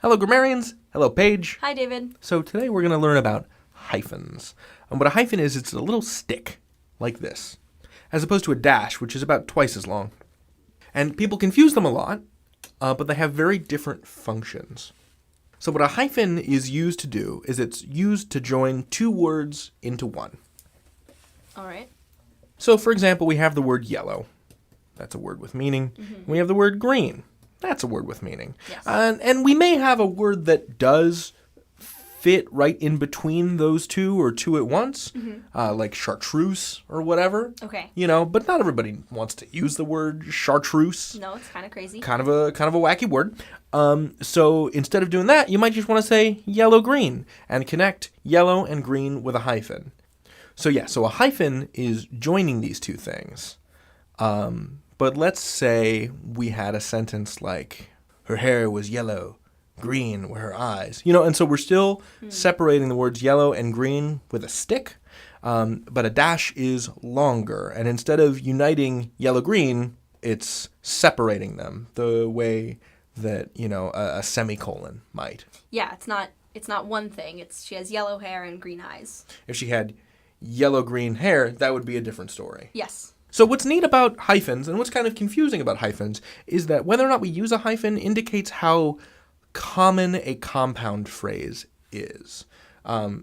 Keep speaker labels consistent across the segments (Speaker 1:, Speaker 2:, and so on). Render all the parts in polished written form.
Speaker 1: Hello, grammarians. Hello, Paige.
Speaker 2: Hi, David.
Speaker 1: So today we're going to learn about hyphens. And what a hyphen is, it's a little stick like this, as opposed to a dash, which is about twice as long. And people confuse them a lot, but they have very different functions. So what a hyphen is used to do is it's used to join two words into one.
Speaker 2: All right.
Speaker 1: So, for example, we have the word yellow. That's a word with meaning. Mm-hmm. We have the word green. That's a word with meaning.
Speaker 2: Yes.
Speaker 1: And we may have a word that does fit right in between those two or two at once, like chartreuse or whatever.
Speaker 2: Okay.
Speaker 1: You know, but not everybody wants to use the word chartreuse.
Speaker 2: No, it's kind of crazy.
Speaker 1: Kind of a wacky word. So instead of doing that, you might just want to say yellow-green and connect yellow and green with a hyphen. So a hyphen is joining these two things. But let's say we had a sentence like, her hair was yellow, green were her eyes. You know, and so we're still separating the words yellow and green with a stick, but a dash is longer. And instead of uniting yellow-green, it's separating them the way that, you know, a semicolon might.
Speaker 2: Yeah, it's not one thing. She has yellow hair and green eyes.
Speaker 1: If she had yellow-green hair, that would be a different story.
Speaker 2: Yes.
Speaker 1: So what's neat about hyphens, and what's kind of confusing about hyphens, is that whether or not we use a hyphen indicates how common a compound phrase is.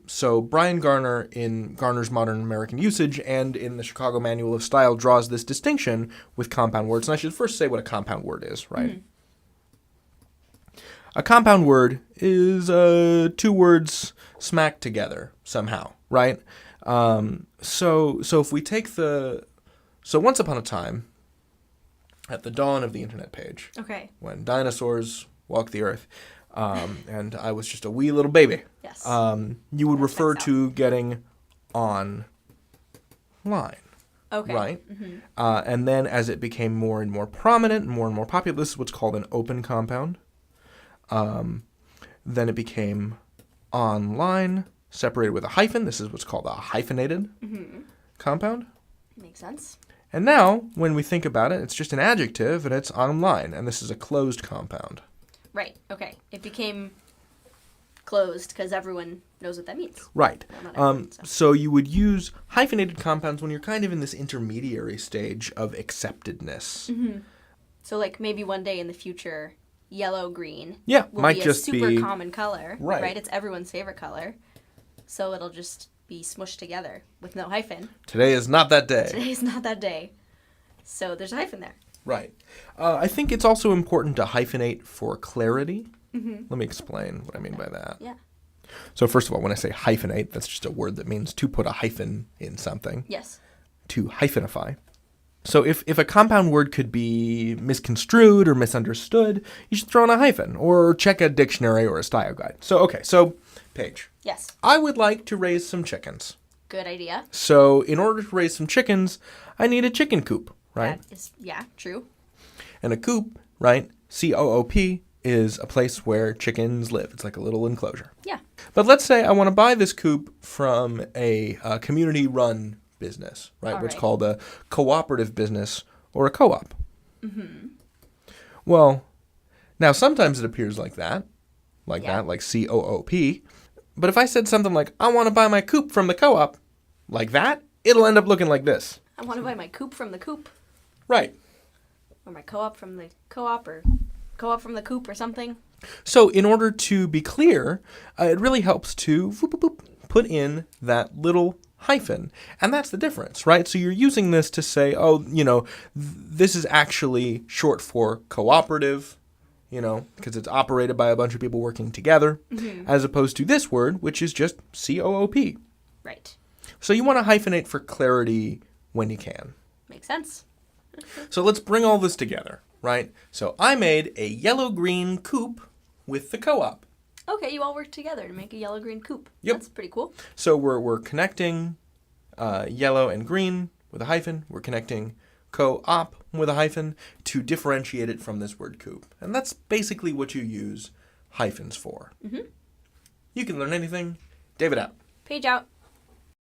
Speaker 1: So Brian Garner, in Garner's Modern American Usage and in the Chicago Manual of Style, draws this distinction with compound words. And I should first say what a compound word is, right? Mm-hmm. A compound word is two words smacked together somehow, right? So if we take So once upon a time, at the dawn of the internet page,
Speaker 2: okay,
Speaker 1: when dinosaurs walked the earth, and I was just a wee little baby,
Speaker 2: yes,
Speaker 1: you would refer to getting online,
Speaker 2: okay,
Speaker 1: right? Mm-hmm. And then as it became more and more prominent and more popular, this is what's called an open compound. Then it became online, separated with a hyphen. This is what's called a hyphenated compound.
Speaker 2: Makes sense.
Speaker 1: And now, when we think about it, it's just an adjective, and it's online, and this is a closed compound.
Speaker 2: Right, okay. It became closed because everyone knows what that means.
Speaker 1: Right.
Speaker 2: Well, not everyone,
Speaker 1: so you would use hyphenated compounds when you're kind of in this intermediary stage of acceptedness.
Speaker 2: Mm-hmm. So, like, maybe one day in the future, yellow-green will
Speaker 1: might
Speaker 2: be
Speaker 1: just
Speaker 2: a super common color.
Speaker 1: Right.
Speaker 2: It's everyone's favorite color. So it'll just be smushed together with no hyphen.
Speaker 1: Today is not that day.
Speaker 2: Today is not that day. So there's a hyphen there.
Speaker 1: Right. I think it's also important to hyphenate for clarity.
Speaker 2: Mm-hmm.
Speaker 1: Let me explain what I mean by that.
Speaker 2: Yeah.
Speaker 1: So first of all, when I say hyphenate, that's just a word that means to put a hyphen in something.
Speaker 2: Yes.
Speaker 1: To hyphenify. So if a compound word could be misconstrued or misunderstood, you should throw in a hyphen or check a dictionary or a style guide. So Paige.
Speaker 2: Yes.
Speaker 1: I would like to raise some chickens.
Speaker 2: Good idea.
Speaker 1: So in order to raise some chickens, I need a chicken coop, right?
Speaker 2: Yeah, true.
Speaker 1: And a coop, right, C-O-O-P, is a place where chickens live. It's like a little enclosure.
Speaker 2: Yeah.
Speaker 1: But let's say I want to buy this coop from a community-run business, right? What's called a cooperative business or a co-op. Mm-hmm. Well, now sometimes it appears like that, like C-O-O-P. But if I said something like, I want to buy my coop from the co-op, like that, it'll end up looking like this.
Speaker 2: I want to buy my coop from the coop.
Speaker 1: Right.
Speaker 2: Or my co-op from the co-op, or co-op from the coop or something.
Speaker 1: So in order to be clear, it really helps to put in that little hyphen. And that's the difference, right? So you're using this to say, this is actually short for cooperative, because it's operated by a bunch of people working together, as opposed to this word, which is just C-O-O-P.
Speaker 2: Right.
Speaker 1: So you want to hyphenate for clarity when you can.
Speaker 2: Makes sense.
Speaker 1: So let's bring all this together, right? So I made a yellow-green coop with the co-op.
Speaker 2: Okay, you all worked together to make a yellow-green coop.
Speaker 1: Yep.
Speaker 2: That's pretty cool.
Speaker 1: So we're connecting yellow and green with a hyphen. We're connecting co-op with a hyphen to differentiate it from this word coop. And that's basically what you use hyphens for. Mm-hmm. You can learn anything. David out.
Speaker 2: Page out.